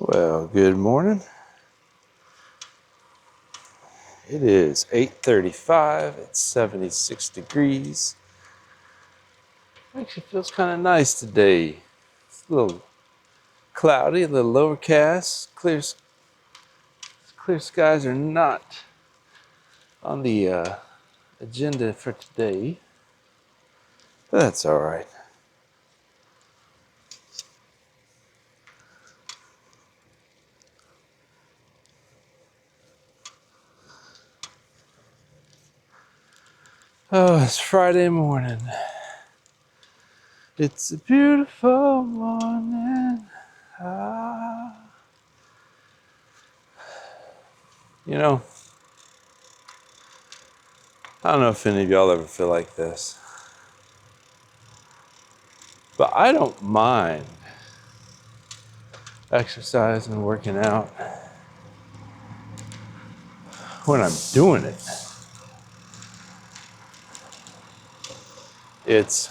Well, good morning. It is 8:35. It's 76 degrees. Actually feels kind of nice today. It's a little cloudy, a little overcast. Clear skies are not on the agenda for today, but that's all right. Oh, it's Friday morning. It's a beautiful morning. Ah. You know, I don't know if any of y'all ever feel like this, but I don't mind exercising and working out when I'm doing it. It's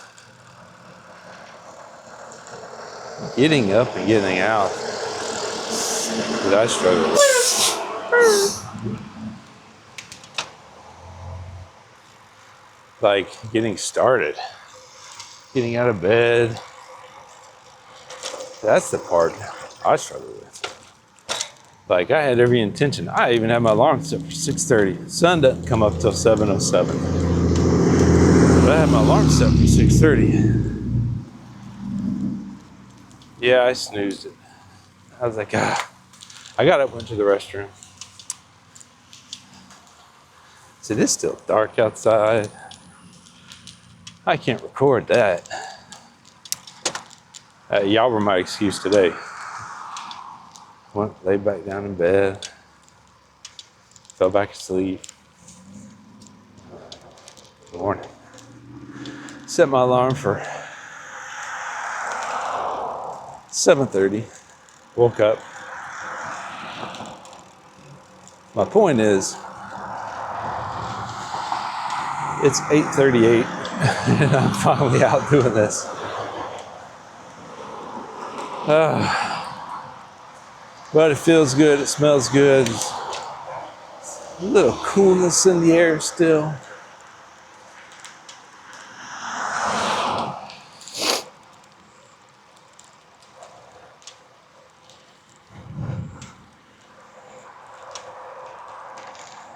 getting up and getting out that I struggle with. Like getting started, getting out of bed. That's the part I struggle with. Like I had every intention. I even had my alarm set for 6:30. The sun doesn't come up till 7:07. But I had my alarm set for 6:30. Yeah, I snoozed it. I was like, I got up, went to the restroom. Said, it's still dark outside. I can't record that. Y'all were my excuse today. Went, laid back down in bed. Fell back asleep. Good morning. Set my alarm for 7:30. Woke up. My point is, it's 8:38 and I'm finally out doing this. But it feels good, it smells good. There's a little coolness in the air still.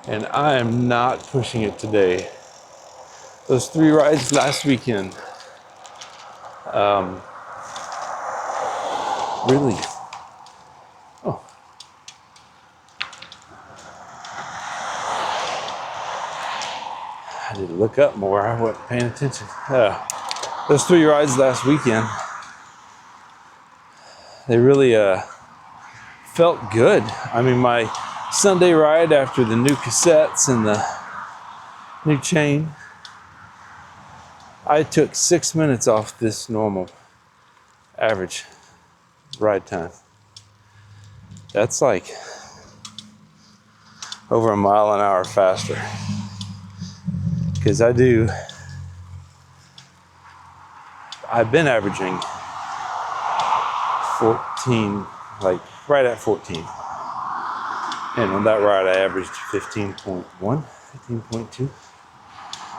And I am not pushing it today. Those 3 rides last weekend, really, I need to look up more. I wasn't paying attention. Those 3 rides last weekend, they really felt good. I mean, my Sunday ride after the new cassettes and the new chain, I took 6 minutes off this normal average ride time. That's like over a mile an hour faster. Because I've been averaging 14, like right at 14. And on that ride, I averaged 15.1, 15.2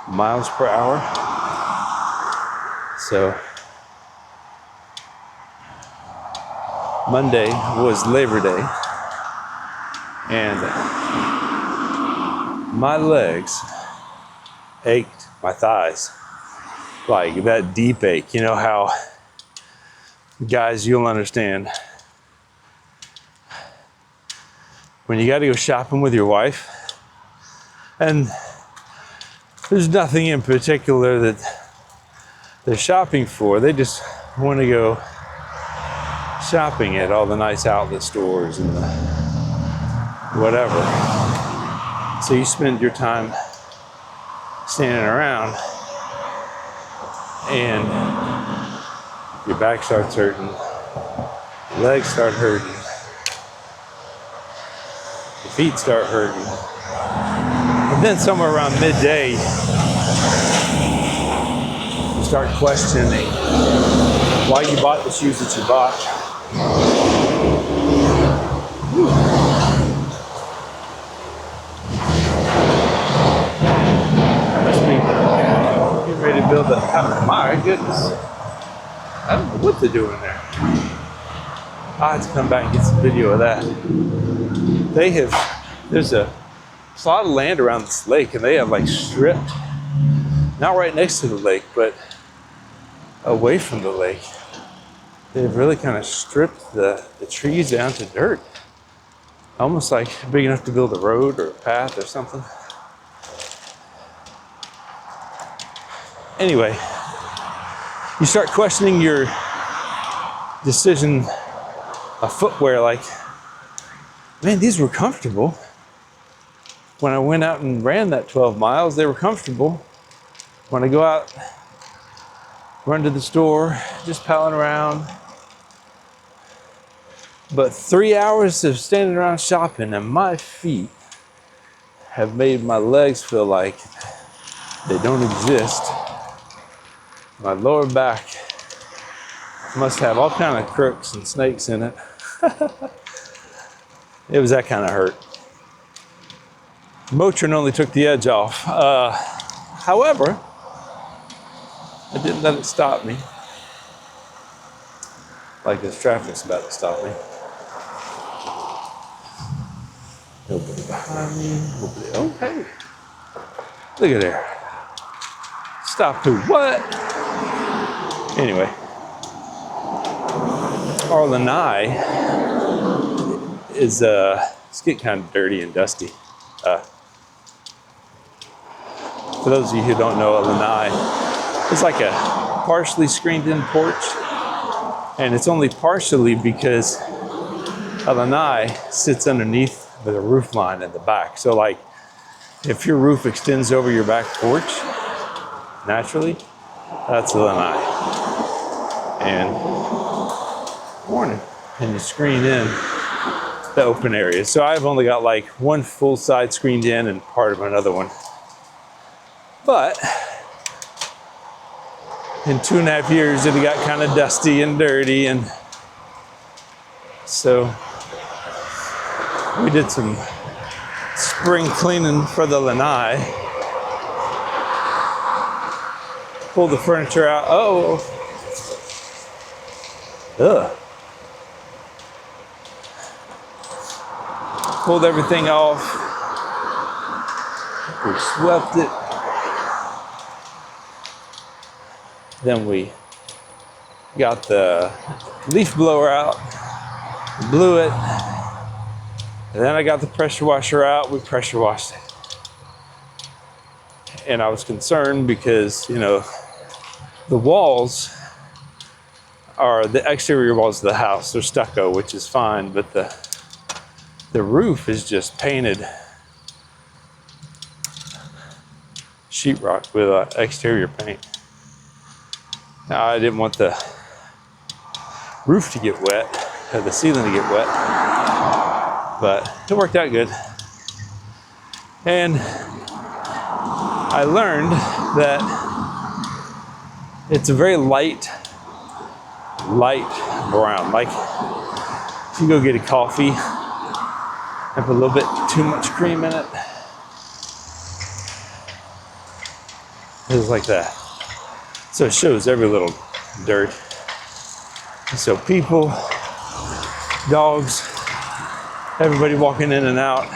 miles per hour. So Monday was Labor Day, and my legs ached, my thighs, like that deep ache. You know how, guys, you'll understand, when you got to go shopping with your wife, and there's nothing in particular that they're shopping for, they just want to go shopping at all the nice outlet stores and the whatever. So you spend your time standing around and your back starts hurting, your legs start hurting, your feet start hurting. And then somewhere around midday, you start questioning why you bought the shoes that you bought. Must be getting ready to build a house. My goodness. I don't know what they're doing there. I'll have to come back and get some video of that. There's a plot of land around this lake, and they have like stripped, not right next to the lake, but away from the lake. They've really kind of stripped the trees down to dirt. Almost like big enough to build a road or a path or something. Anyway, you start questioning your decision of footwear, like, man, these were comfortable. When I went out and ran that 12 miles, they were comfortable. When I go out, run to the store, just palling around. But 3 hours of standing around shopping, and my feet have made my legs feel like they don't exist. My lower back must have all kind of crooks and snakes in it. It was that kind of hurt. Motrin only took the edge off. However, I didn't let it stop me. Like this traffic's about to stop me. Nobody behind me. Nobody. Oh, hey. Look at there. Stop who? What? Anyway. Our lanai is, it's getting kind of dirty and dusty. For those of you who don't know, a lanai, it's like a partially screened in porch. And it's only partially because a lanai sits underneath the roof line in the back. So like, if your roof extends over your back porch, naturally, that's a lanai. And morning, and you screen in the open areas. So I've only got like one full side screened in and part of another one. But in 2.5 years, it got kind of dusty and dirty, and so we did some spring cleaning for the lanai. Pulled the furniture out. Oh, ugh. Pulled everything off. We swept it. Then we got the leaf blower out, blew it. And then I got the pressure washer out. We pressure washed it. And I was concerned because, you know, the walls are the exterior walls of the house. They're stucco, which is fine, but the roof is just painted sheetrock with exterior paint. Now, I didn't want the roof to get wet, or the ceiling to get wet, but it worked out good. And I learned that it's a very light brown. Like, if you go get a coffee and put a little bit too much cream in it, it's like that. So it shows every little dirt. So people, dogs, everybody walking in and out,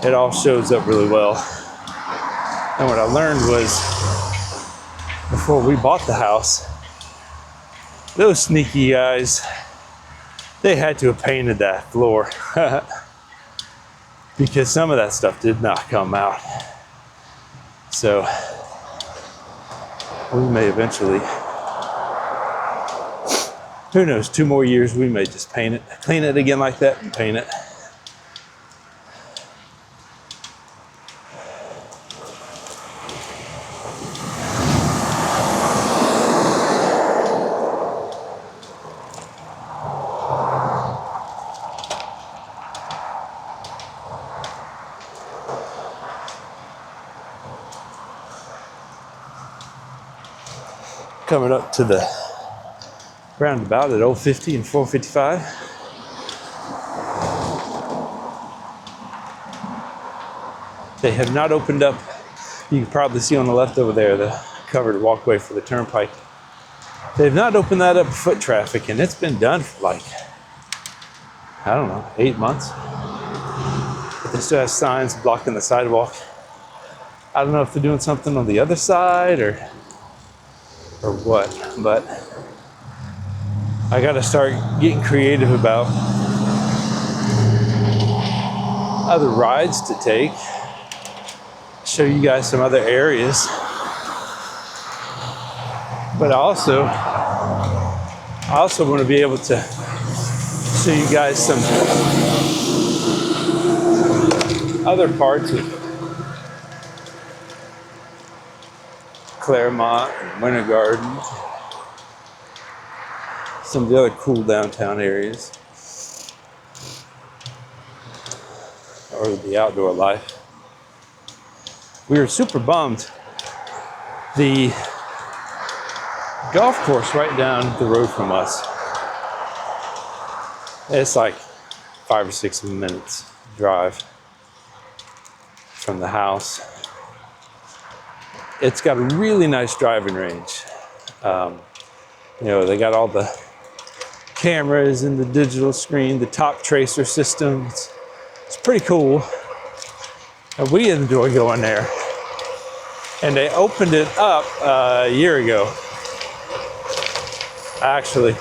it all shows up really well. And what I learned was, before we bought the house, those sneaky guys, they had to have painted that floor because some of that stuff did not come out. So we may eventually, who knows, 2 more years, we may just paint it, clean it again like that and paint it. Coming up to the roundabout at Old 50 and 455. They have not opened up. You can probably see on the left over there the covered walkway for the turnpike. They've not opened that up for foot traffic, and it's been done for like, I don't know, 8 months. But they still have signs blocking the sidewalk. I don't know if they're doing something on the other side or what, but I gotta start getting creative about other rides to take. Show you guys some other areas. But I also want to be able to show you guys some other parts of Clermont and Winter Garden, some of the other cool downtown areas, or the outdoor life. We were super bummed. The golf course right down the road from us, it's like 5 or 6 minutes drive from the house. It's got a really nice driving range. You know, they got all the cameras and the digital screen, the top tracer system. It's pretty cool. And we enjoy going there. And they opened it up a year ago. Actually,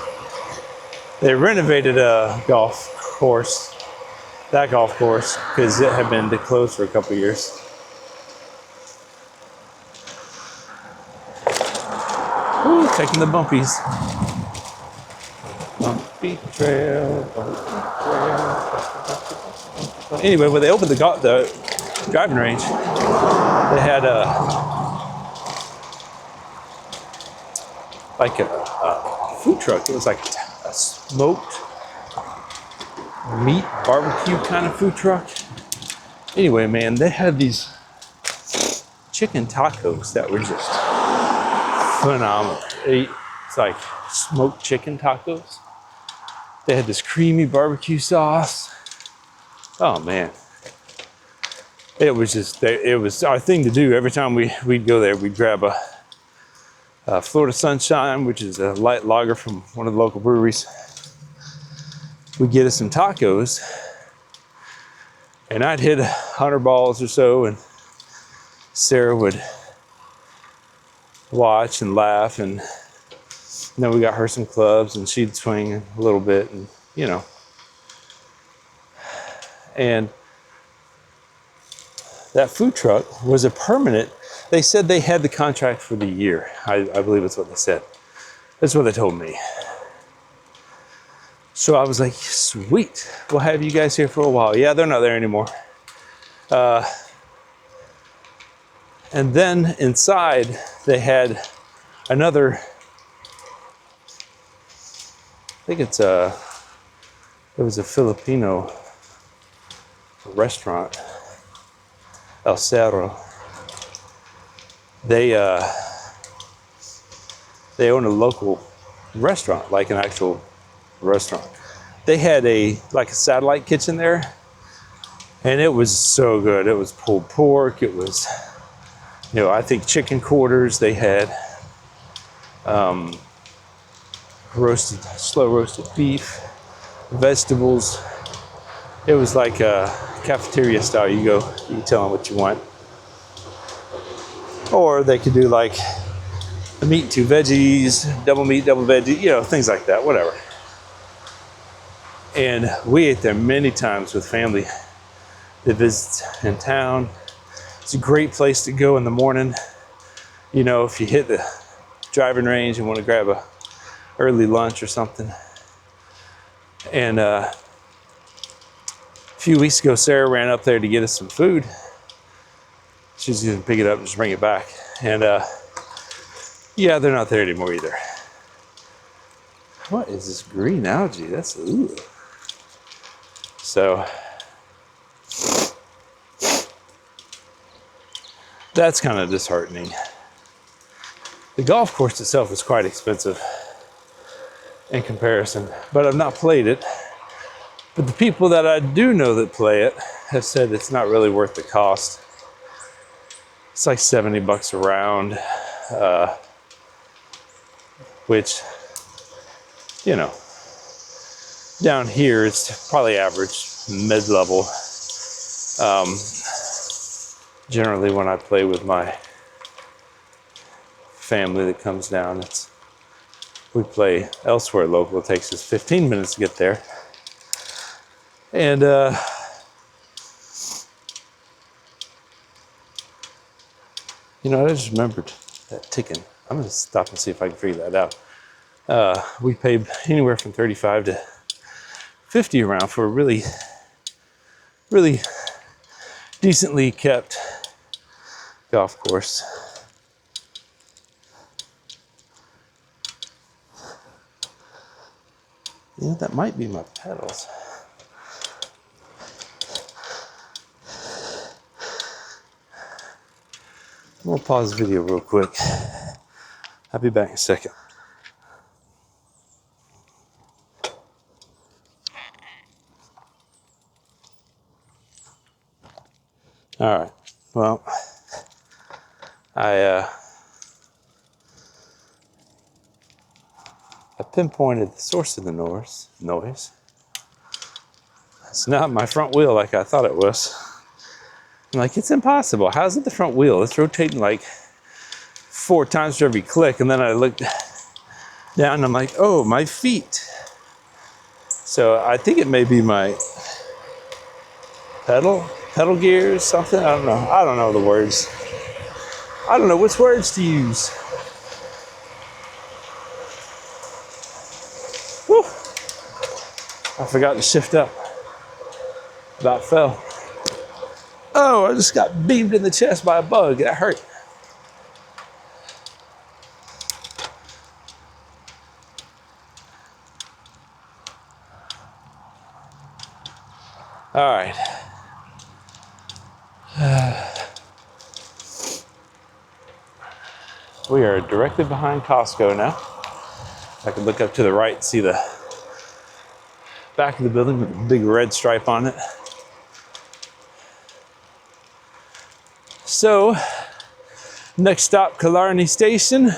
they renovated a golf course, that golf course, because it had been closed for a couple of years. Ooh, taking the bumpies. Bumpy trail, bumpy trail. Anyway, when they opened the driving range, they had like a food truck. It was like a smoked meat barbecue kind of food truck. Anyway, man, they had these chicken tacos that were just phenomenal. It's like smoked chicken tacos. They had this creamy barbecue sauce. Oh man, it was our thing to do. Every time we'd go there, we'd grab a Florida Sunshine, which is a light lager from one of the local breweries. We'd get us some tacos, and I'd hit 100 balls or so, and Sarah would watch and laugh, and then we got her some clubs, and she'd swing a little bit, and you know. And that food truck was a permanent. They said they had the contract for the year. I believe that's what they said. That's what they told me. So I was like, sweet, we'll have you guys here for a while. Yeah, they're not there anymore. And then inside, they had another, I think it was a Filipino restaurant, El Cerro. They own a local restaurant, like an actual restaurant. They had a satellite kitchen there, and it was so good. It was pulled pork. It was, you know, I think chicken quarters. They had slow roasted beef, vegetables. It was like a cafeteria style. You can tell them what you want. Or they could do like a meat, 2 veggies, double meat, double veggie, you know, things like that, whatever. And we ate there many times with family that visits in town. It's a great place to go in the morning. You know, if you hit the driving range and want to grab a early lunch or something. And a few weeks ago, Sarah ran up there to get us some food. She's gonna pick it up and just bring it back. And yeah, they're not there anymore either. What is this green algae? That's ooh. So that's kind of disheartening. The golf course itself is quite expensive in comparison, but I've not played it. But the people that I do know that play it have said it's not really worth the cost. It's like $70 a round, which, you know, down here it's probably average, mid-level. Generally when I play with my family that comes down, we play elsewhere local. It takes us 15 minutes to get there. And you know, I just remembered that ticking. I'm gonna stop and see if I can figure that out. We paid anywhere from 35 to 50 a round for a really, really decently kept golf course. You know, that might be my pedals. I'm gonna pause the video real quick. I'll be back in a second. All right, well, I pinpointed the source of the noise. It's not my front wheel like I thought it was. I'm like, it's impossible. How's it the front wheel? It's rotating like 4 times for every click. And then I looked down and I'm like, oh, my feet. So I think it may be my pedal gears, something. I don't know the words. I don't know which words to use. Whew. I forgot to shift up. About fell. Oh, I just got beamed in the chest by a bug. That hurt. All right. We are directly behind Costco now. I can look up to the right and see the back of the building with a big red stripe on it. So, next stop, Killarney Station.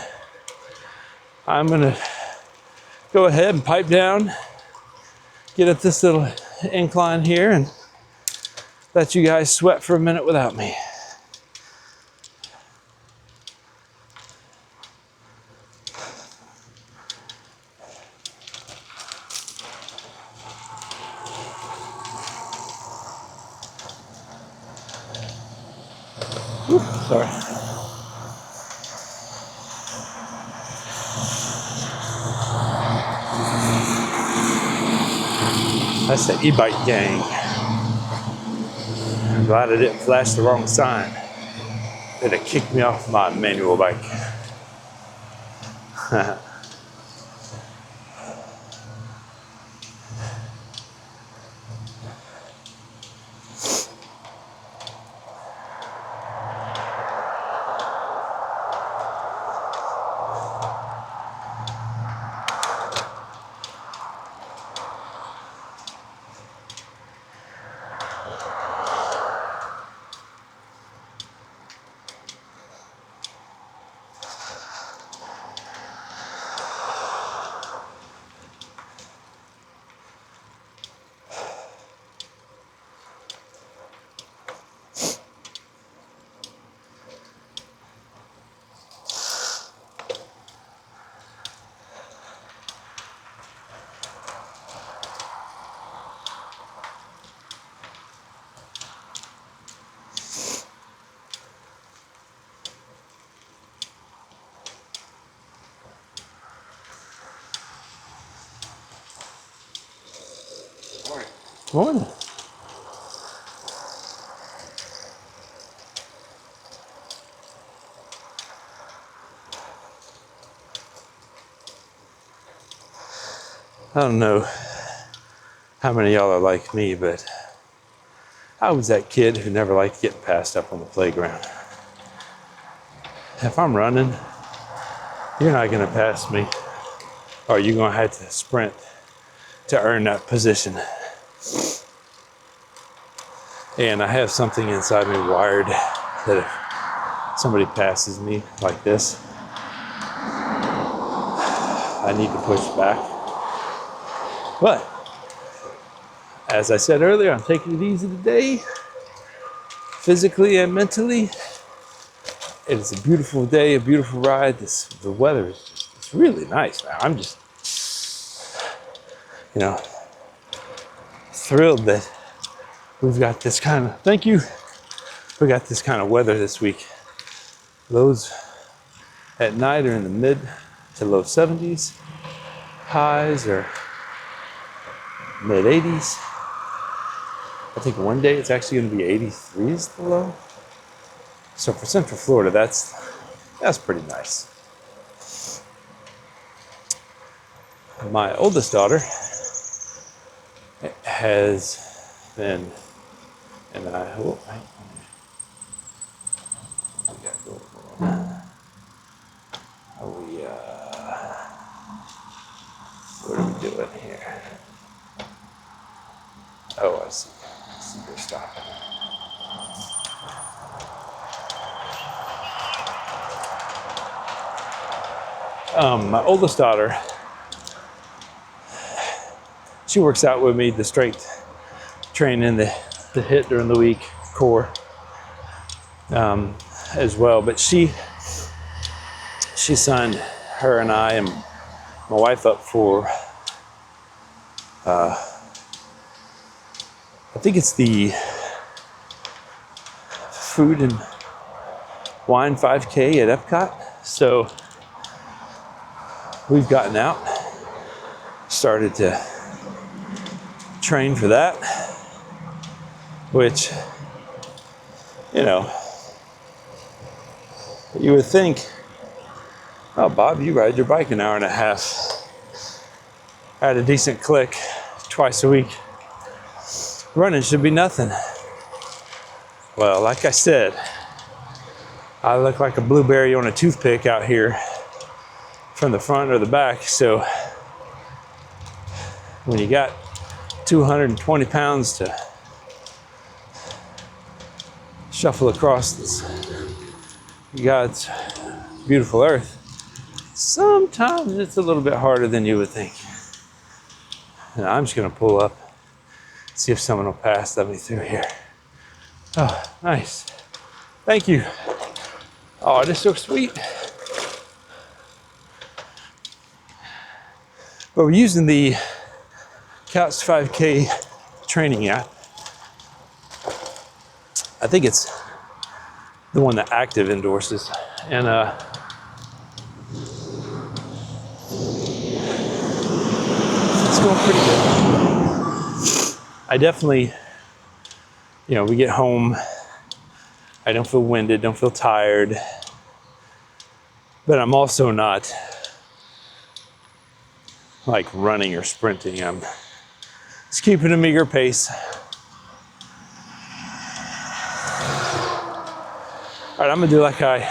I'm gonna go ahead and pipe down, get up this little incline here, and let you guys sweat for a minute without me. Ooh, sorry. That's the e-bike gang. I'm glad I didn't flash the wrong sign. It'd have kicked me off my manual bike. Morning. I don't know how many of y'all are like me, but I was that kid who never liked getting passed up on the playground. If I'm running, you're not gonna pass me, or you're gonna have to sprint to earn that position. And I have something inside me wired that somebody passes me like this, I need to push back. But as I said earlier, I'm taking it easy today, physically and mentally. It is a beautiful day, a beautiful ride. The weather is it's really nice, man. I'm just, thrilled that we've got this kind of, thank you. We got this kind of weather this week. Lows at night are in the mid to low 70s. Highs are mid 80s. I think one day it's actually going to be 83 is the low. So for Central Florida, that's pretty nice. My oldest daughter has been, and I hope, what are we doing here? Oh, I see. They're stopping. My oldest daughter, she works out with me, the strength training, the HIIT during the week, core, as well. But she signed her and I and my wife up for, I think it's the Food and Wine 5K at Epcot. So we've gotten out, started to train for that, which, you would think, oh, Bob, you ride your bike an hour and a half at a decent click twice a week. Running should be nothing. Well, like I said, I look like a blueberry on a toothpick out here from the front or the back. So when you got 220 pounds to shuffle across this God's beautiful earth, sometimes it's a little bit harder than you would think. And I'm just gonna pull up, see if someone will pass, let me through here. Oh, nice. Thank you. Oh, this is so sweet. But we're using the Couch 5K training app. I think it's the one that Active endorses. And it's going pretty good. I definitely, we get home, I don't feel winded, don't feel tired, but I'm also not like running or sprinting. I'm just keeping a meager pace. All right, I'm gonna do like I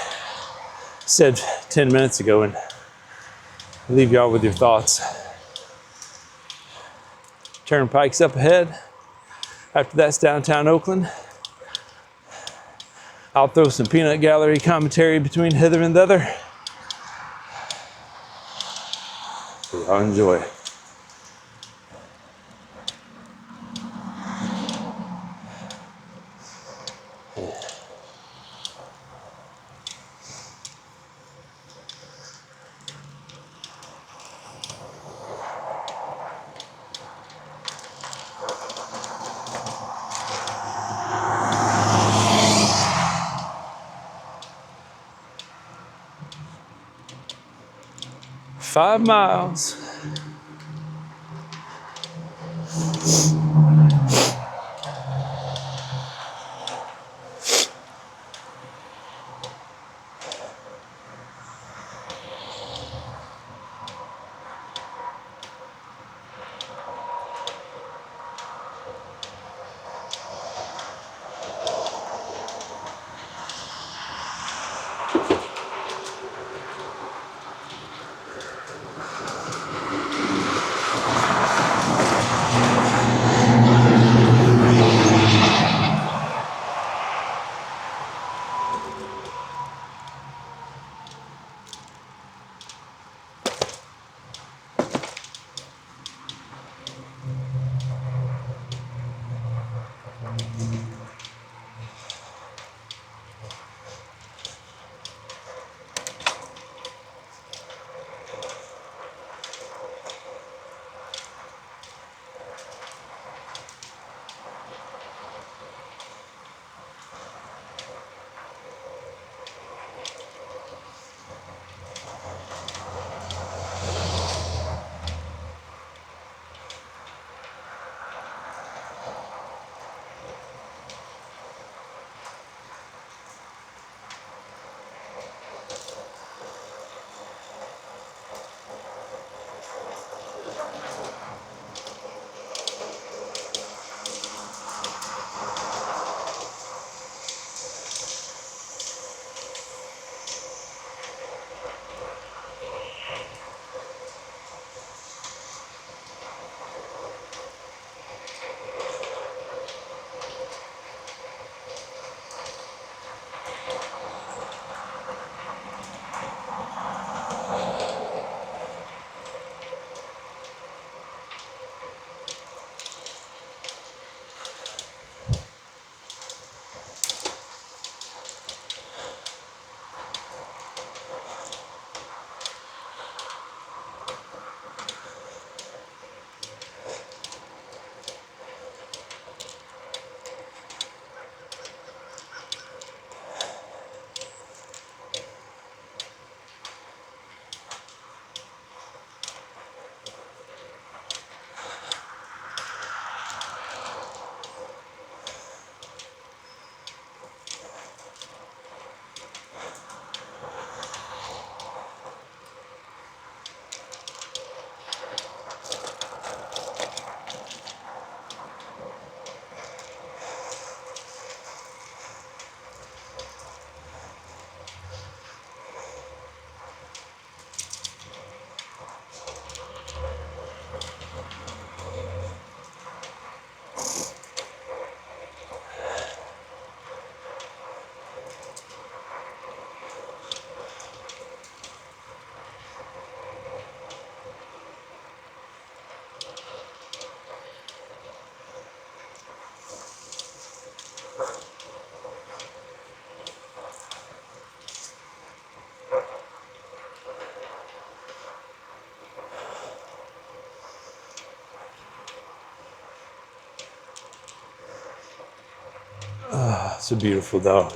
said 10 minutes ago and leave y'all with your thoughts. Turnpike's up ahead. After that's downtown Oakland. I'll throw some peanut gallery commentary between hither and thither. So y'all enjoy it. Five miles. It's a beautiful dog.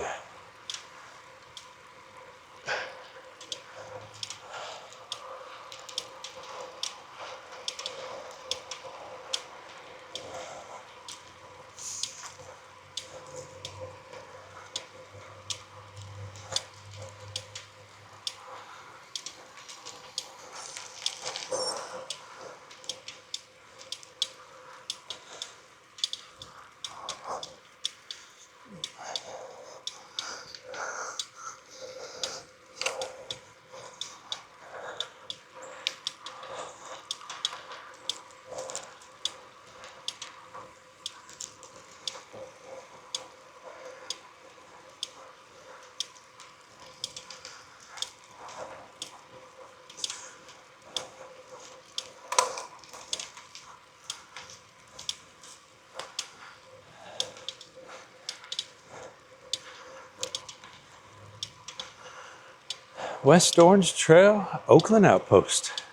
West Orange Trail, Oakland Outpost,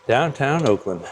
downtown Oakland.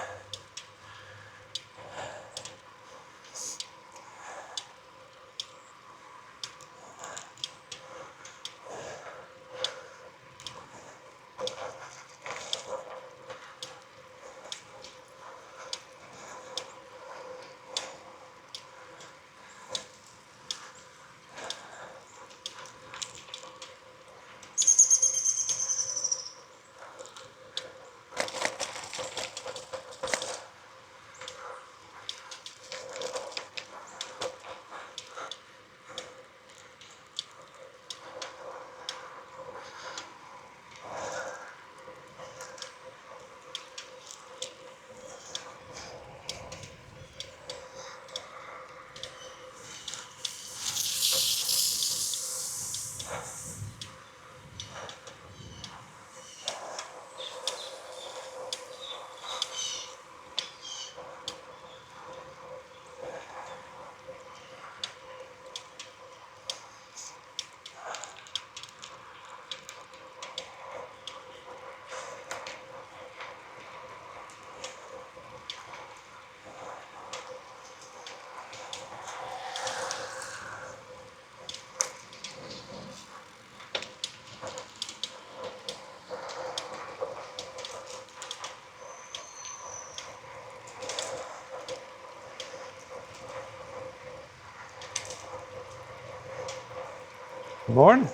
Morning.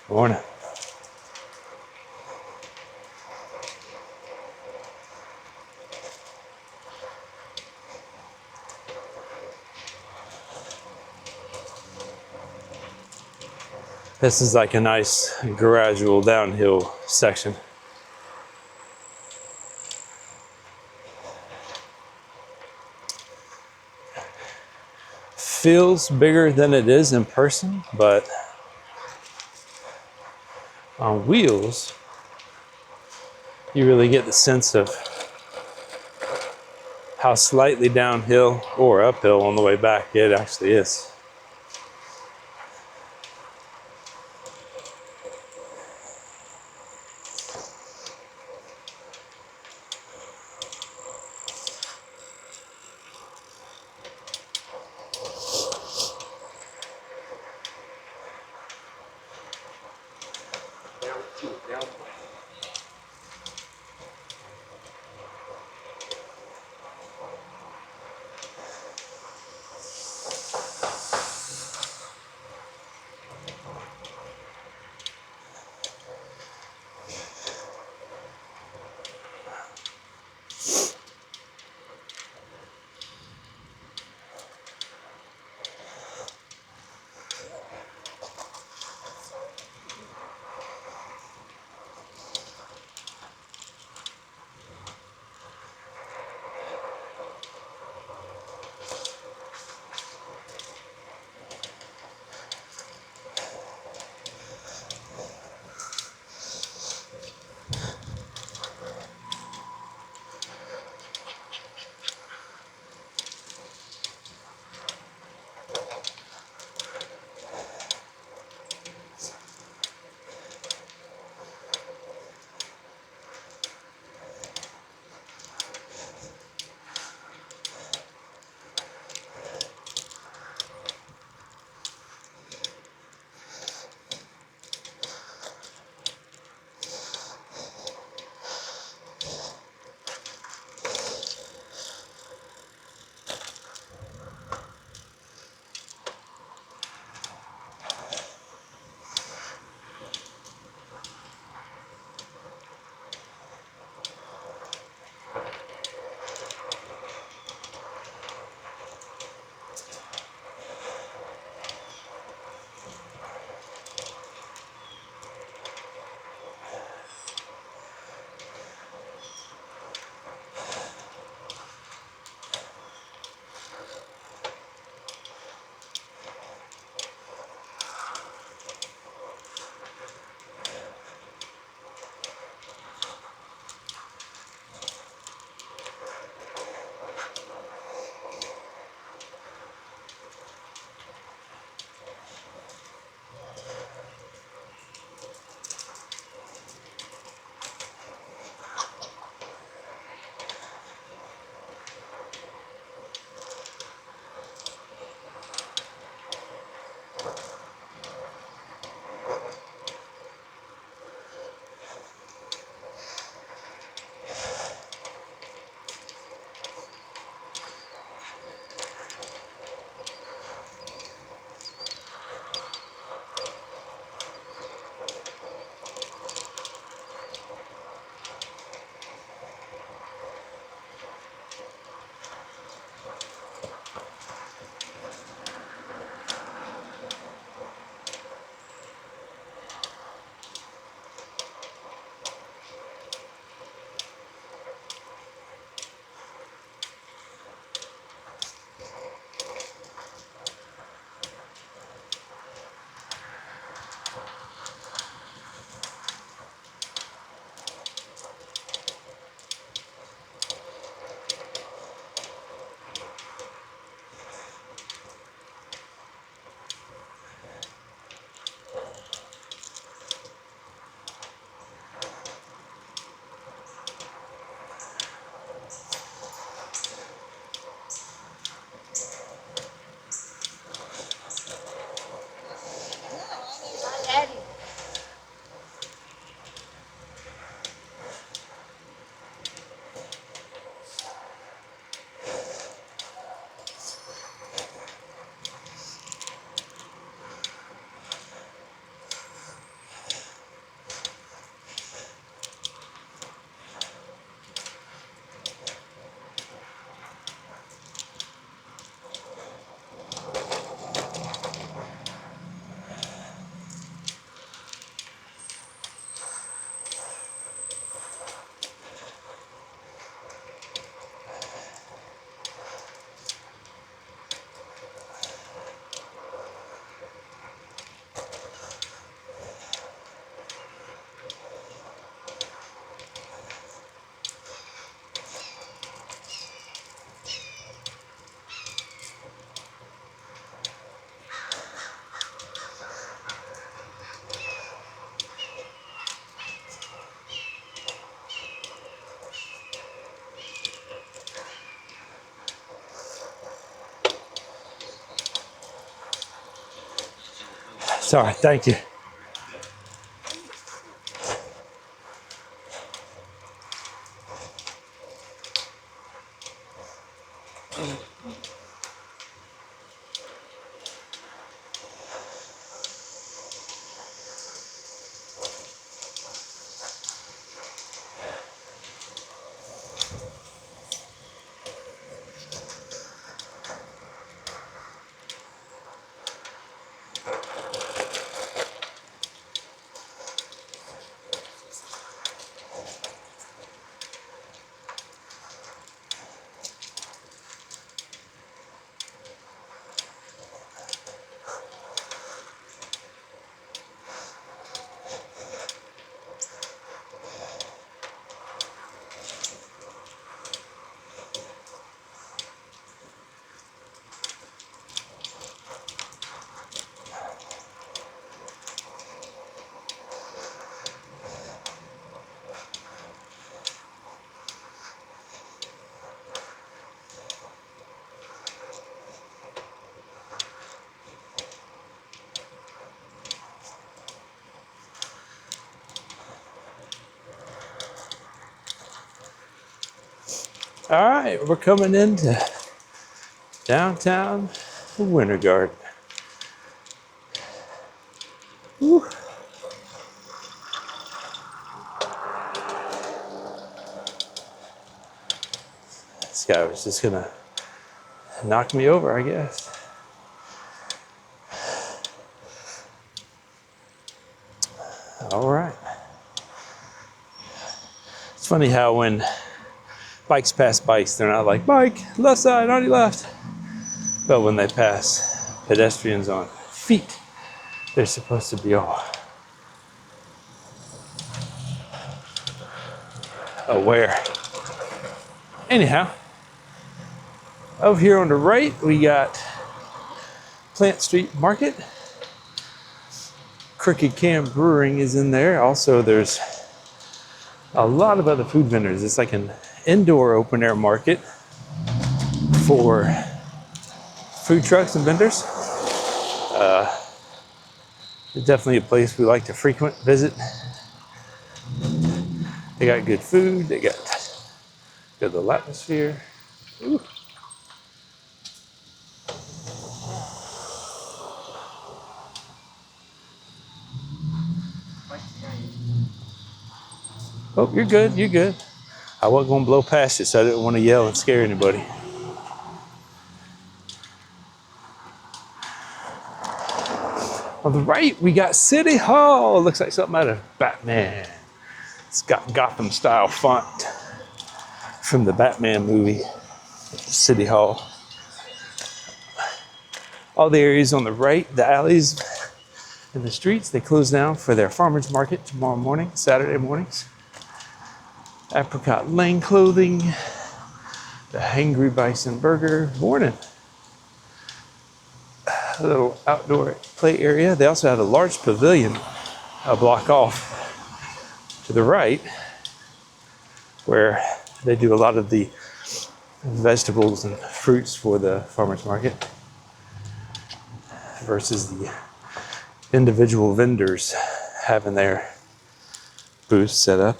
Morning. This is like a nice gradual downhill section. Feels bigger than it is in person, but on wheels, you really get the sense of how slightly downhill or uphill on the way back it actually is. Sorry, thank you. All right, we're coming into downtown Winter Garden. Whew. This guy was just gonna knock me over, I guess. All right. It's funny how when bikes pass bikes, they're not like, bike, left side, on your left. But when they pass pedestrians on feet, they're supposed to be all aware. Anyhow, over here on the right, we got Plant Street Market. Crooked Can Brewing is in there. Also, there's a lot of other food vendors. It's like an indoor open air market for food trucks and vendors. It's definitely a place we like to frequent, visit. They got good food. They got good little atmosphere. Ooh. Oh, you're good. You're good. I wasn't going to blow past you, so I didn't want to yell and scare anybody. On the right, we got City Hall. It looks like something out of Batman. It's got Gotham style font from the Batman movie, City Hall. All the areas on the right, the alleys and the streets, they close down for their farmers market tomorrow morning, Saturday mornings. Apricot Lane Clothing, the Hangry Bison Burger, morning. A little outdoor play area. They also have a large pavilion a block off to the right where they do a lot of the vegetables and fruits for the farmers market versus the individual vendors having their booths set up.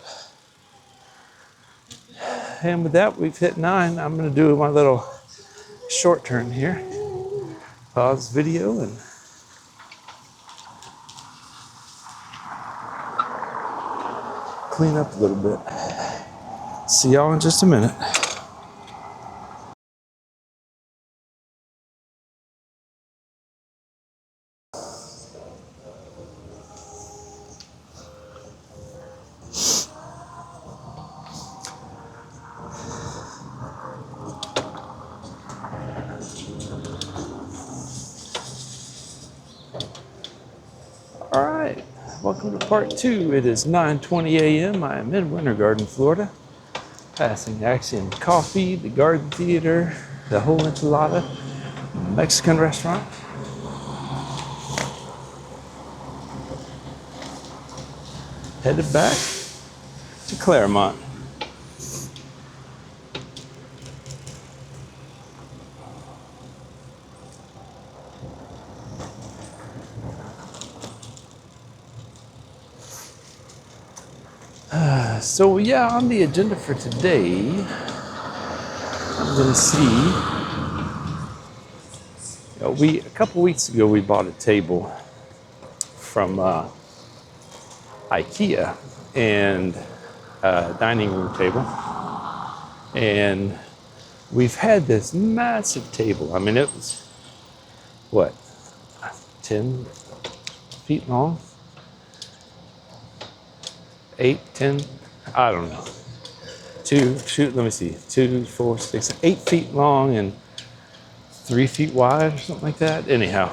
And with that, we've hit 9. I'm going to do my little short turn here. Pause video and clean up a little bit. See y'all in just a minute. All right, welcome to part 2. It is 9:20 a.m. I am in Winter Garden, Florida. Passing Axiom Coffee, the Garden Theater, the Whole Enchilada Mexican restaurant. Headed back to Clermont. So yeah, on the agenda for today, I'm gonna see. A couple weeks ago we bought a table from IKEA and a dining room table, and we've had this massive table. I mean, it was what, 10 feet long, 8, 10, I don't know. Let me see, 2, 4, 6, 8 feet long and 3 feet wide or something like that. Anyhow,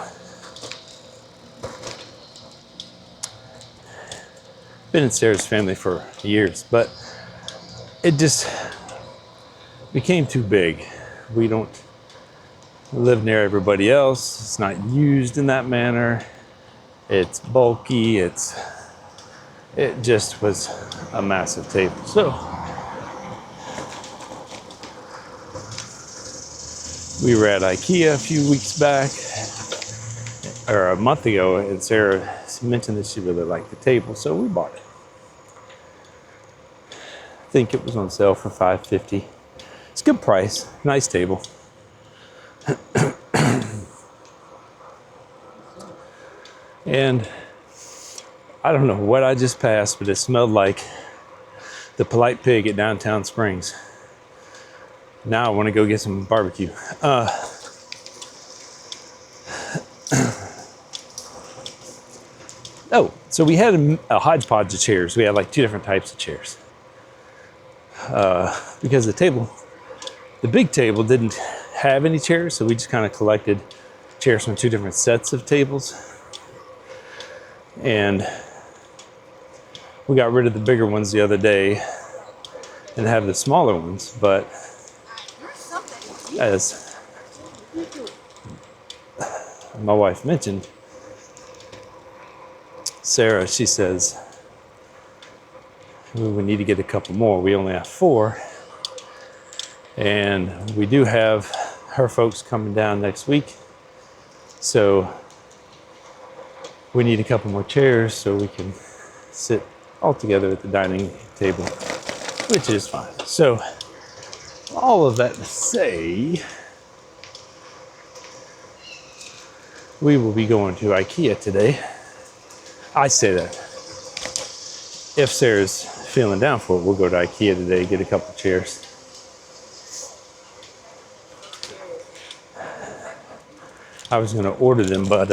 been in Sarah's family for years, but it just became too big. We don't live near everybody else. It's not used in that manner. It's bulky. It just was a massive table. So we were at IKEA a few weeks back, or a month ago, and Sarah mentioned that she really liked the table, so we bought it. I think it was on sale for $5.50. It's a good price, nice table. And I don't know what I just passed, but it smelled like the Polite Pig at Downtown Springs. Now I want to go get some barbecue. Oh, so we had a hodgepodge of chairs. We had like 2 different types of chairs. Because the big table didn't have any chairs, so we just kind of collected chairs from 2 different sets of tables. And we got rid of the bigger ones the other day and have the smaller ones, but as my wife mentioned, Sarah, she says, we need to get a couple more. We only have 4. And we do have her folks coming down next week. So we need a couple more chairs so we can sit all together at the dining table, which is fine. So all of that to say, we will be going to IKEA today. I say that. If Sarah's feeling down for it, we'll go to IKEA today, get a couple chairs. I was going to order them, but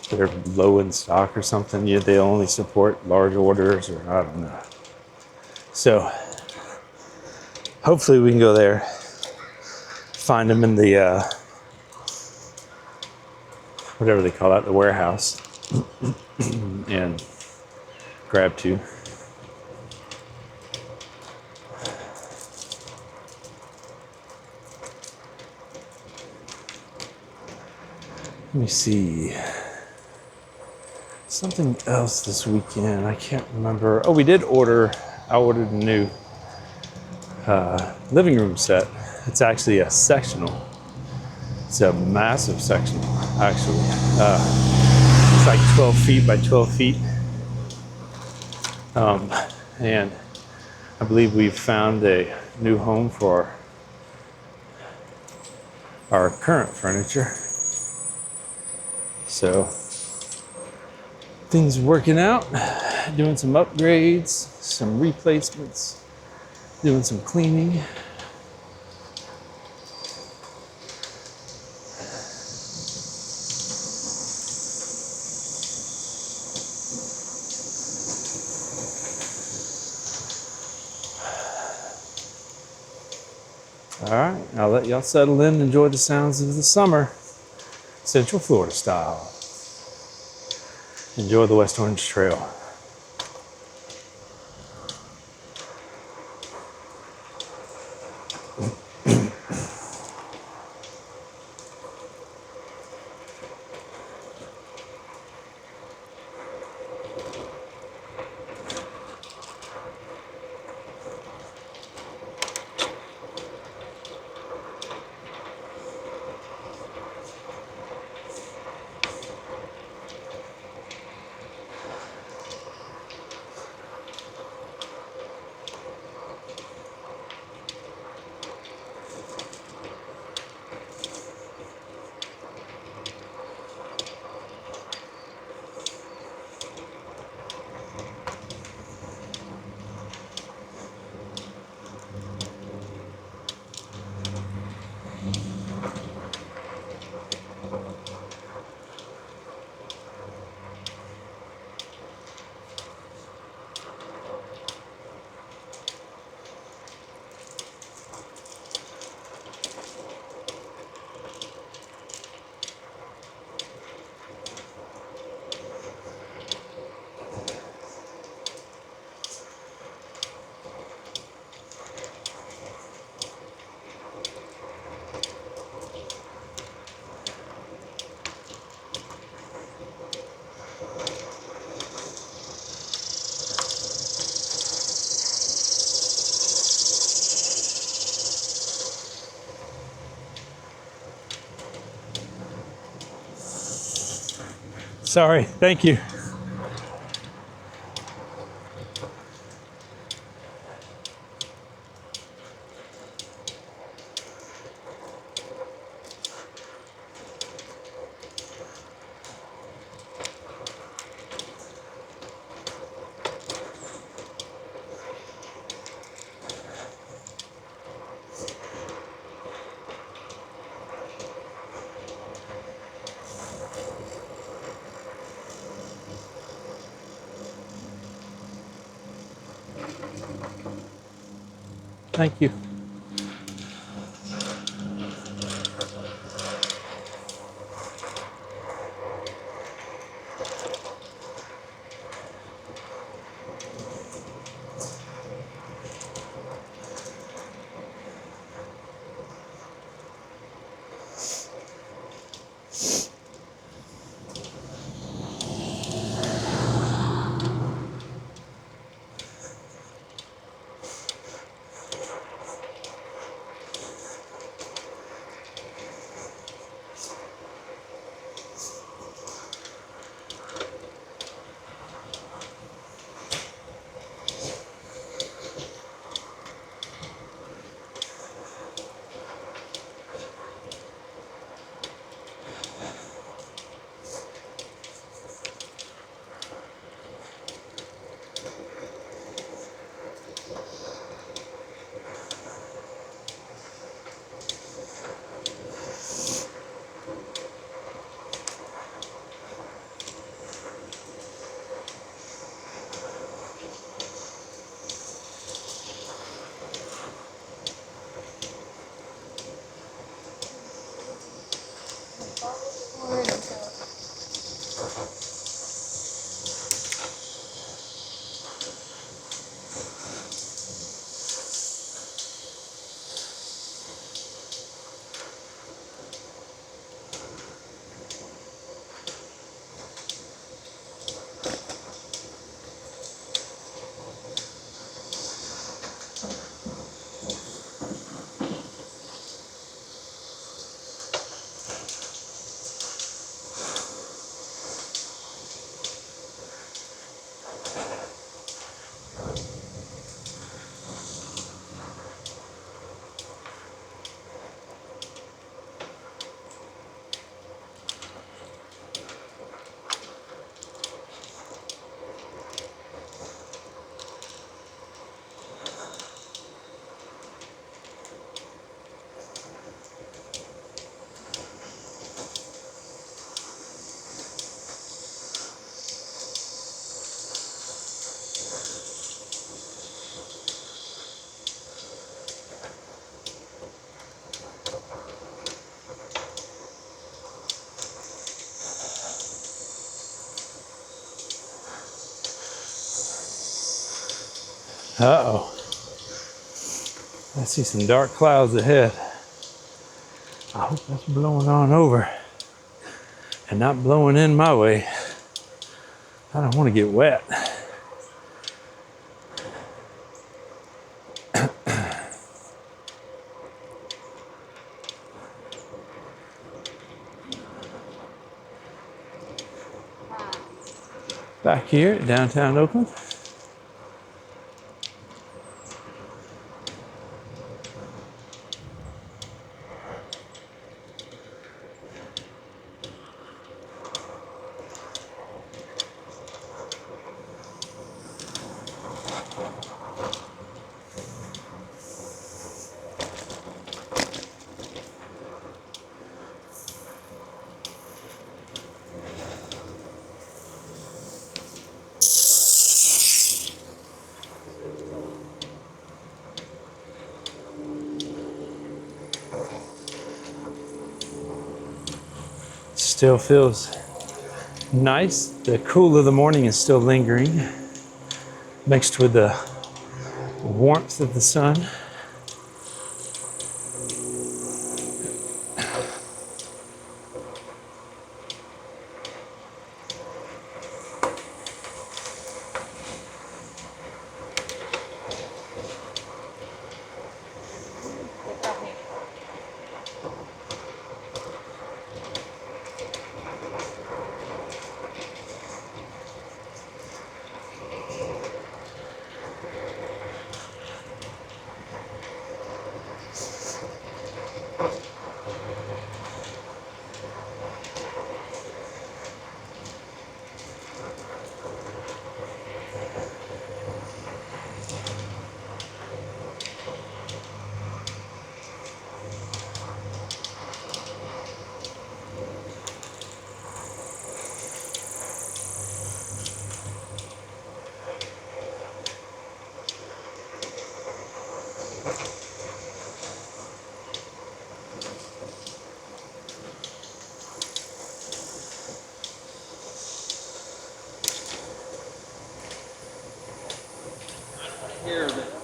they're low in stock or something. Yeah, they only support large orders, or I don't know. So hopefully we can go there, find them in the whatever they call that, the warehouse, and grab 2. Let me see. Something else this weekend. I can't remember. Oh, I ordered a new living room set. It's actually a sectional. It's a massive sectional, actually. It's like 12 feet by 12 feet. And I believe we've found a new home for our current furniture. So things working out, doing some upgrades, some replacements, doing some cleaning. All right, I'll let y'all settle in and enjoy the sounds of the summer, Central Florida style. Enjoy the West Orange Trail. Sorry. Thank you. Thank you. Uh-oh. I see some dark clouds ahead. I hope that's blowing on over and not blowing in my way. I don't want to get wet. Back here at downtown Oakland. Still feels nice. The cool of the morning is still lingering, mixed with the warmth of the sun. Here, that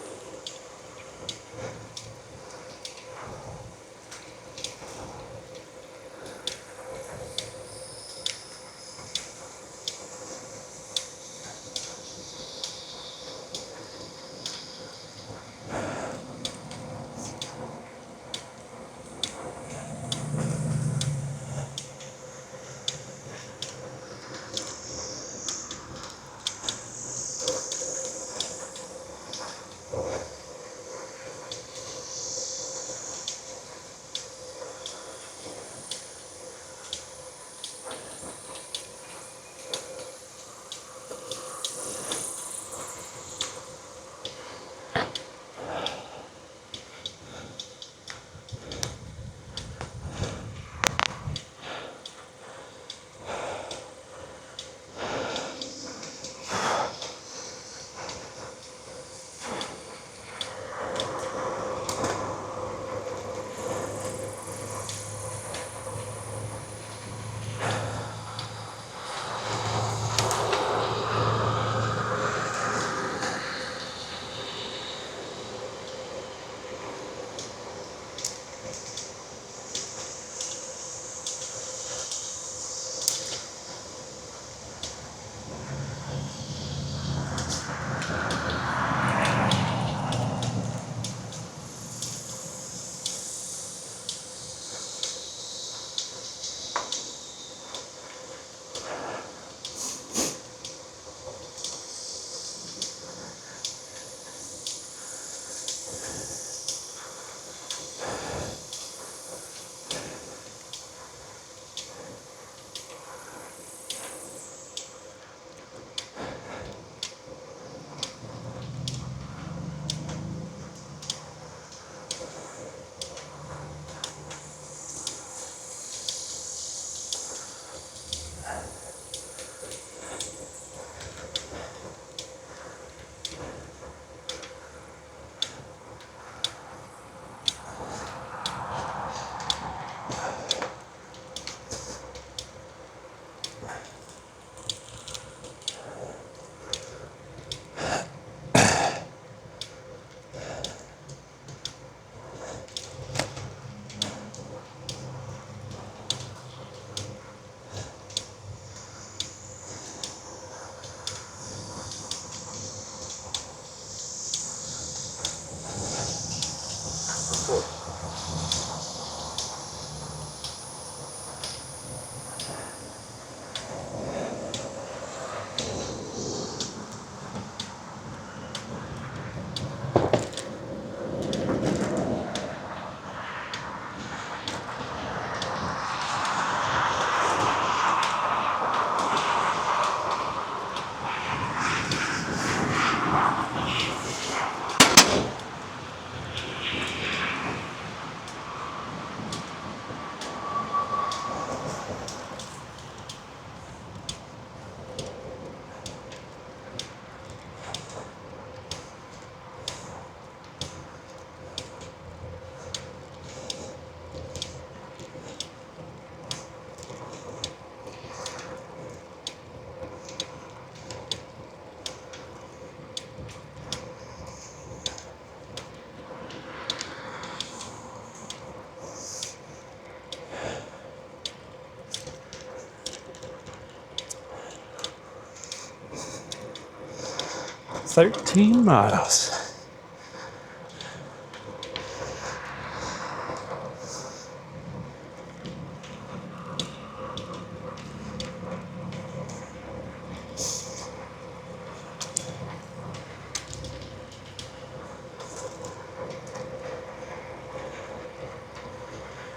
$13 miles.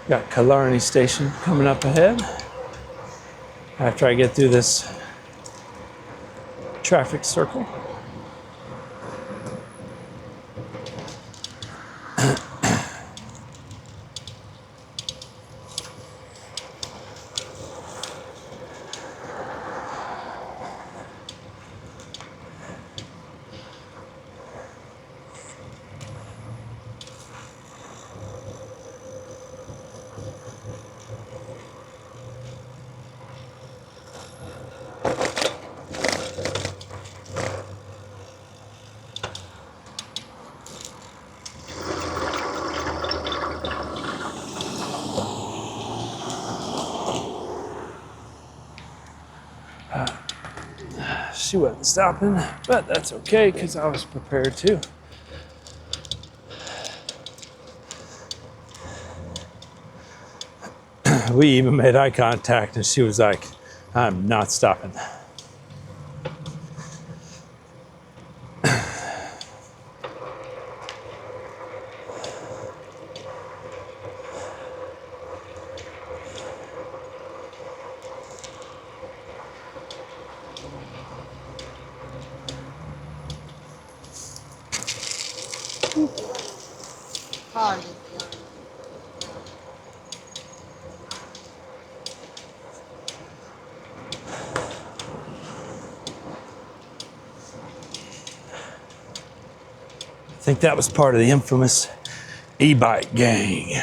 Got Killarney Station coming up ahead. After I get through this traffic circle. She wasn't stopping, but that's okay because I was prepared to. We even made eye contact and she was like, I'm not stopping. Hard. I think that was part of the infamous e-bike gang.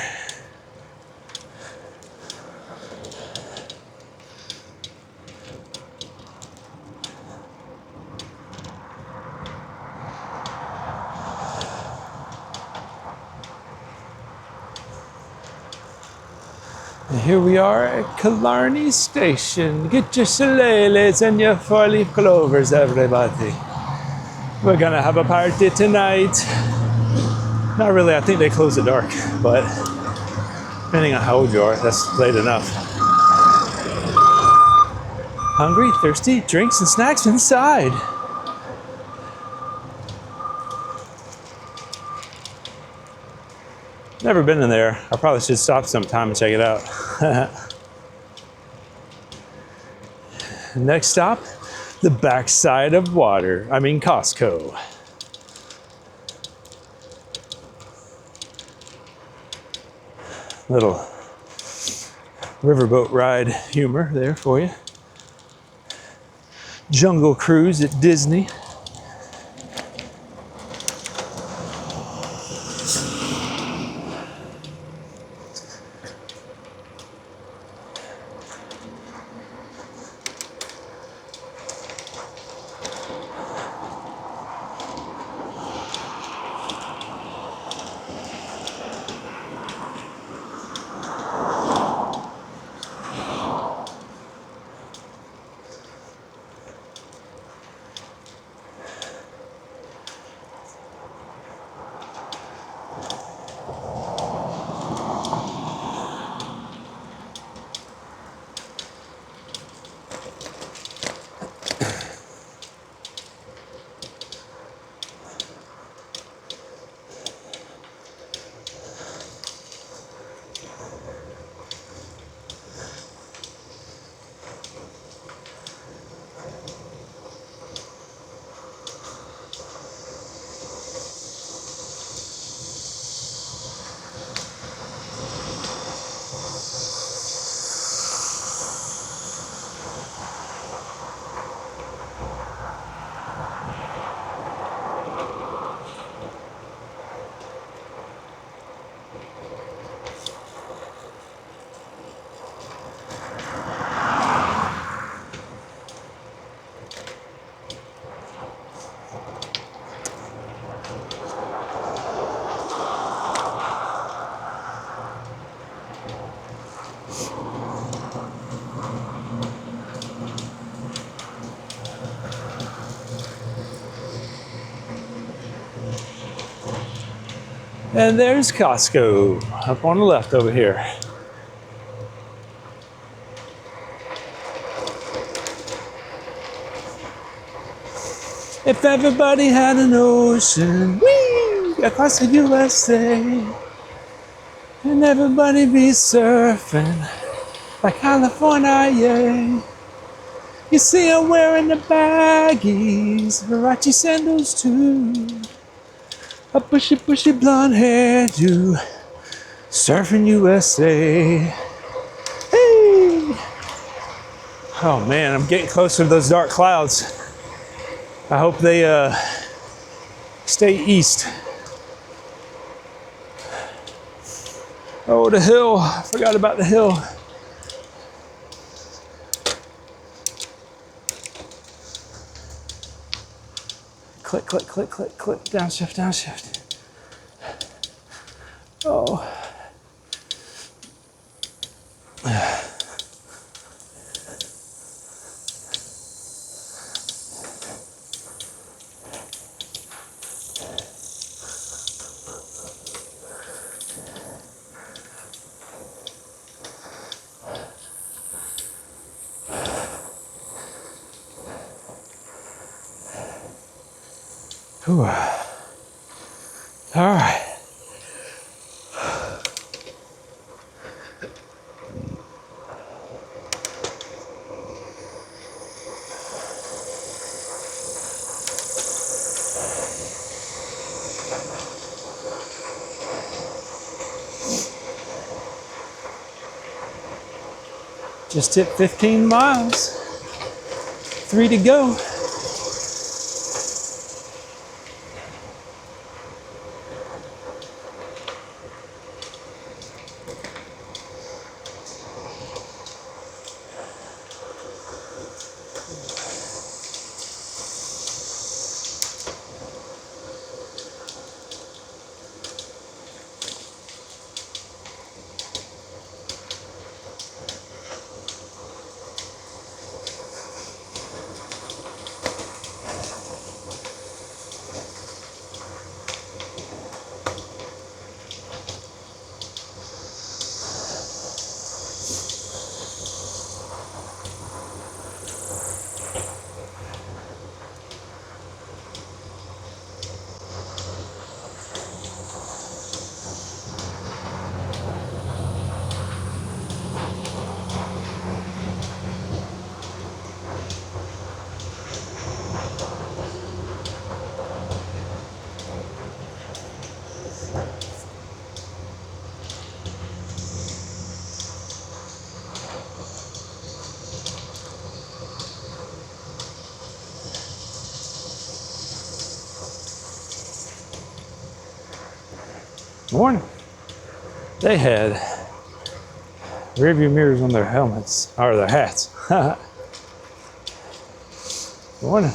And here we are at Killarney Station. Get your shillelaghs and your four-leaf clovers, everybody. We're gonna have a party tonight. Not really, I think they close at dark, but depending on how old you are, that's late enough. Hungry, thirsty, drinks and snacks inside. Never been in there. I probably should stop sometime and check it out. Next stop, the backside of water. I mean Costco. Little riverboat ride humor there for you. Jungle cruise at Disney. And there's Costco up on the left over here. If everybody had an ocean, whee, across the USA. And everybody be surfing like California, yeah. You see I'm wearing the baggies, Huarache sandals too. A bushy blonde hairdo, surfing USA. Hey! Oh man, I'm getting closer to those dark clouds. I hope they stay east. Oh, the hill. I forgot about the hill. Click, click, click, click, click. Downshift, downshift. Oh. Whew. All right. Just hit 15 miles. 3 to go. Morning. They had rearview mirrors on their helmets, or their hats. Morning.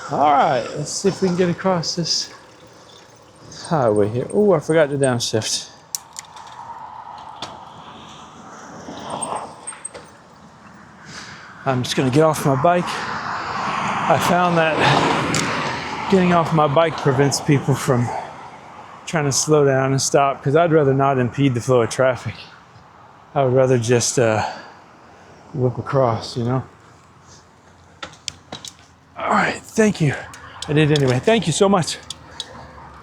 All right, let's see if we can get across this highway here. Oh, I forgot to downshift. I'm just gonna get off my bike. I found that getting off my bike prevents people from trying to slow down and stop, because I'd rather not impede the flow of traffic. I would rather just whip across, you know? All right, thank you. I did anyway. Thank you so much.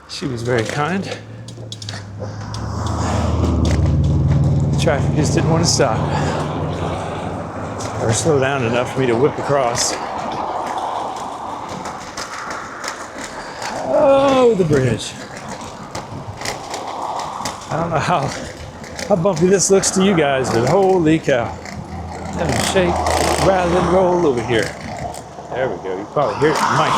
She was very kind. Traffic just didn't want to stop or slow down enough for me to whip across. Oh, the bridge. I don't know how bumpy this looks to you guys, but holy cow. Having to shake, rattle, and roll over here. There we go. You can probably hear it in the mic.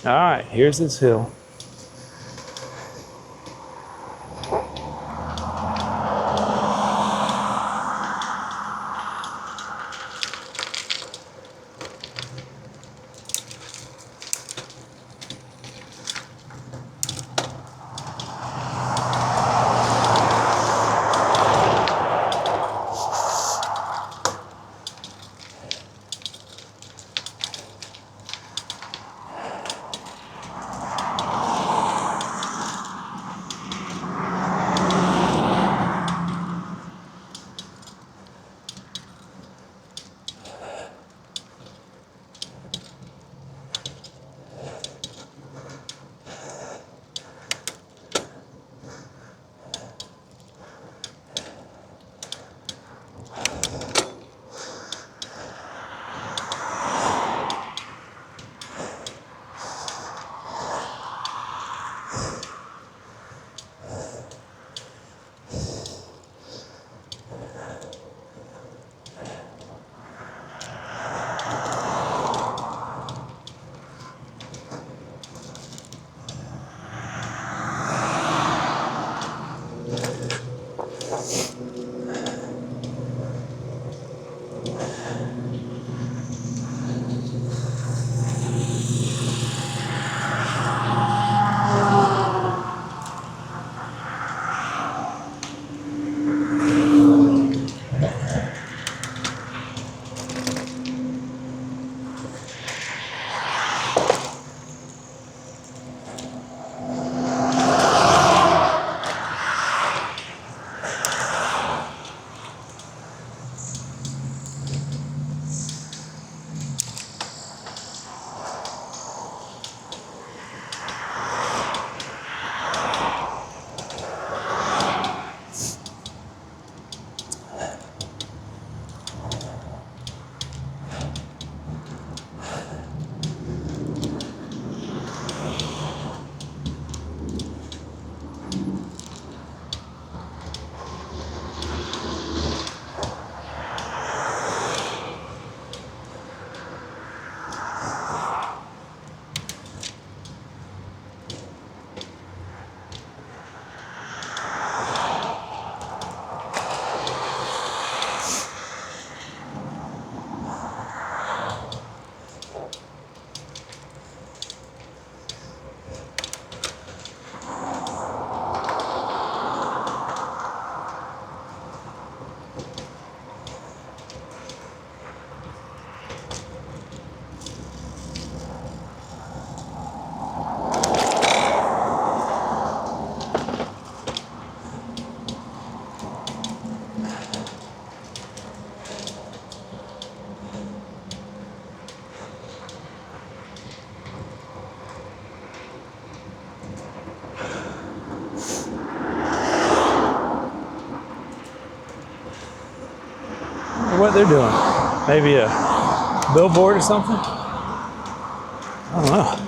All right, here's this hill. What they're doing? Maybe a billboard or something? I don't know.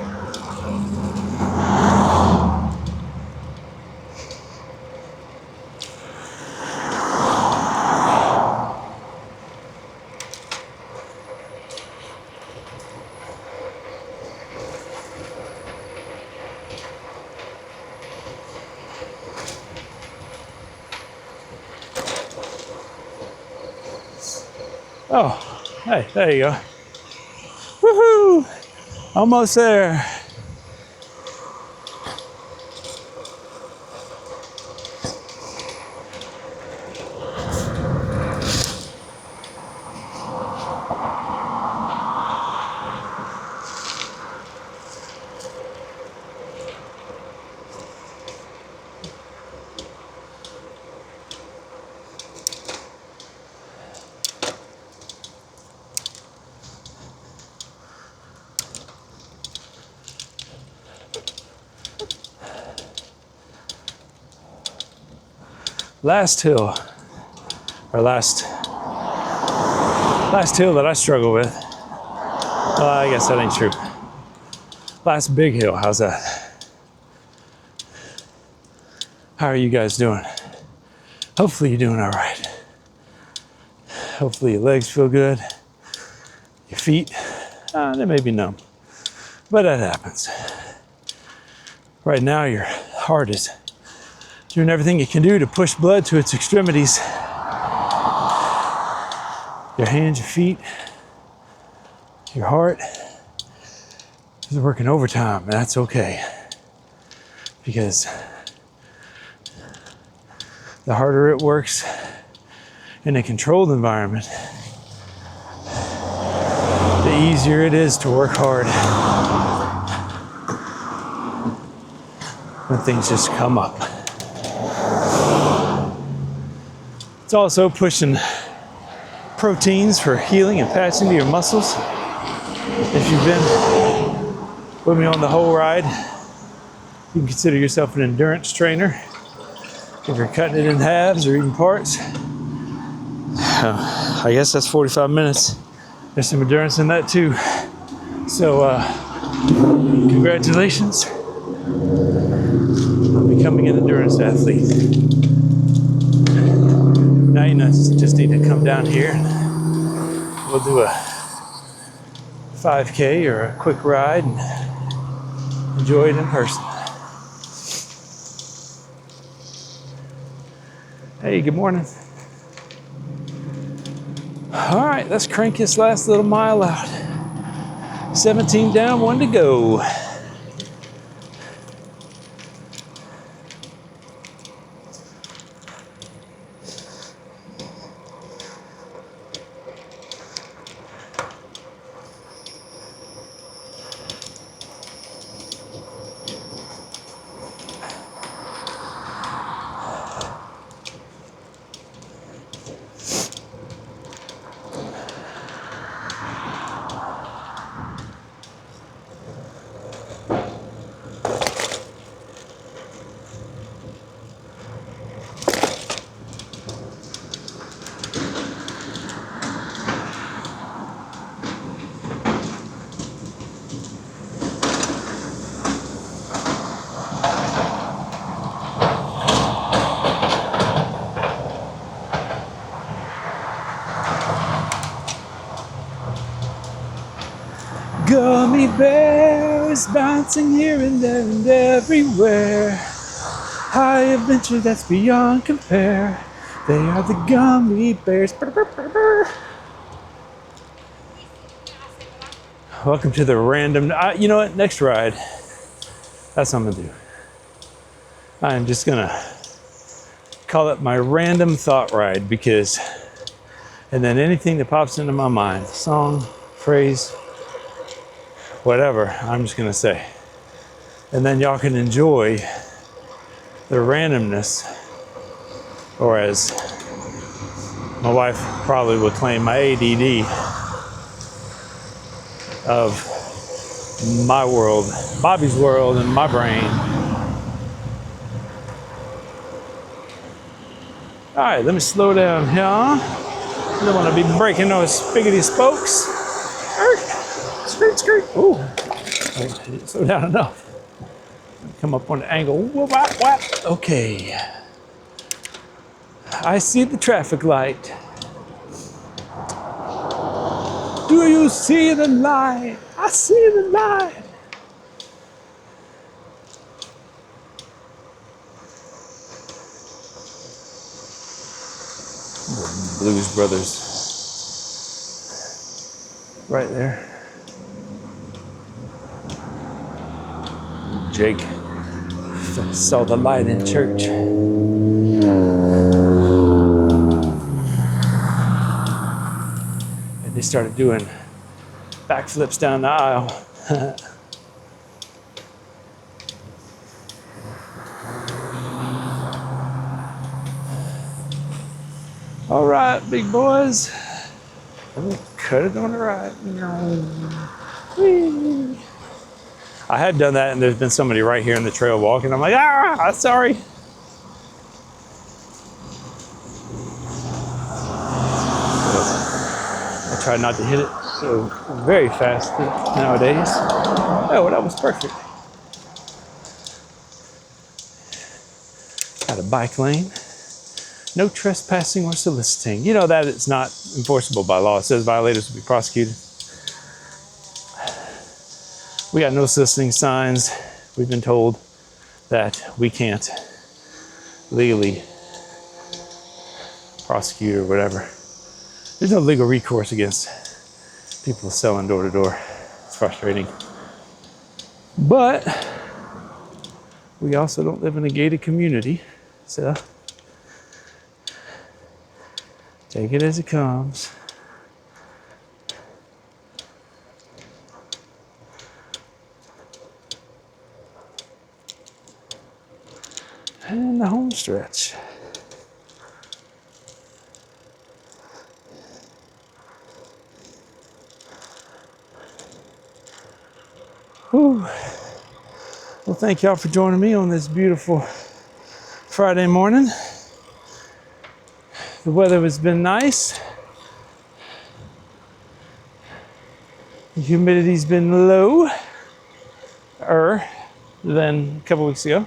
Oh, hey, there you go. Woohoo! Almost there. Last hill, or last hill that I struggle with. Well, I guess that ain't true. Last big hill, how's that? How are you guys doing? Hopefully you're doing all right. Hopefully your legs feel good. Your feet, they may be numb, but that happens. Right now, your heart is doing everything it can do to push blood to its extremities. Your hands, your feet, your heart is working overtime, and that's okay. Because the harder it works in a controlled environment, the easier it is to work hard when things just come up. It's also pushing proteins for healing and patching to your muscles. If you've been with me on the whole ride, you can consider yourself an endurance trainer. If you're cutting it in halves or eating parts, I guess that's 45 minutes. There's some endurance in that too. So, congratulations on becoming an endurance athlete. Now you just need to come down here and we'll do a 5K or a quick ride and enjoy it in person. Hey, good morning. All right, let's crank this last little mile out. 17 down, 1 to go. Gummy bears bouncing here and there and everywhere. High adventure that's beyond compare. They are the gummy bears. Brr, brr, brr, brr. Welcome to the random. You know what? Next ride. That's what I'm gonna do. I am just gonna call it my random thought ride because, and then anything that pops into my mind, song, phrase, whatever, I'm just gonna say. And then y'all can enjoy the randomness, or as my wife probably would claim, my ADD of my world, Bobby's world, and my brain. All right, let me slow down here. I don't want to be breaking those spiggity spokes. Skirt, skirt. Ooh, I didn't slow down enough. Come up on the angle. Whoop, whap, whap. Okay. I see the traffic light. Do you see the light? I see the light. Blues Brothers. Right there. Jake saw the light in church. And they started doing backflips down the aisle. All right, big boys. Let me cut it on the right. Whee. I had done that, and there's been somebody right here in the trail walking. I'm like, sorry. I try not to hit it so very fast nowadays. Oh, that was perfect. Got a bike lane. No trespassing or soliciting. You know that it's not enforceable by law. It says violators will be prosecuted. We got no soliciting signs, we've been told. that we can't legally prosecute or whatever. There's no legal recourse against people selling door to door. It's frustrating. But we also don't live in a gated community, so take it as it comes. And the home stretch. Whew. Well, thank y'all for joining me on this beautiful Friday morning. The weather has been nice. The humidity's been lower than a couple weeks ago.